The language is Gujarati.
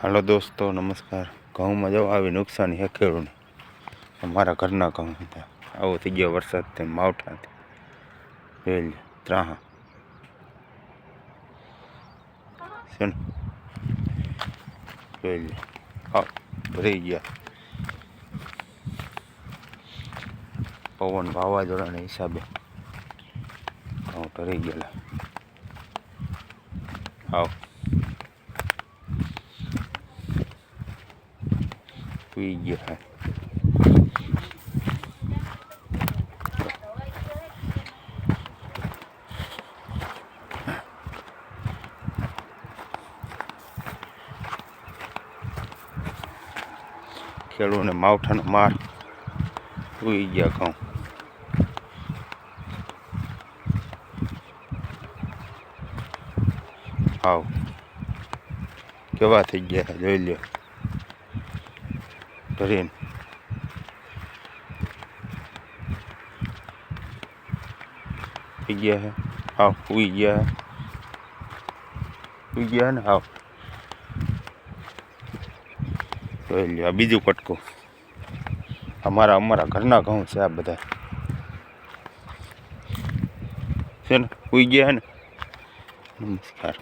હાલો દોસ્તો, નમસ્કાર। ઘઉંમાં જવા આવી નુકસાની હે ખેડૂને। અમારા ઘરના ઘઉં હતા, આવો થઈ ગયો વરસાદથી માવઠાથી। જોઈ લે ત્રાહા છે ને, જોઈ લે હા ભરી ગયા। પવન વાવાઝોડાના હિસાબે ઘઉં ભરી ગયેલા। આવ પી ગયા। ખેડૂને માવઠાનો માર ઉઈ ગયા ઘઉં। આવ કેવા થઈ ગયા જોઈ લ્યો ભરીને। થઈ ગયા હે આવ ઉઈ ગયા ને આવ જોઈ લ્યો। આ બીજું કટકું અમારા ઘરના ઘઉં છે આ બધા છે ને, ઉઈ ગયા હે ને। નમસ્કાર।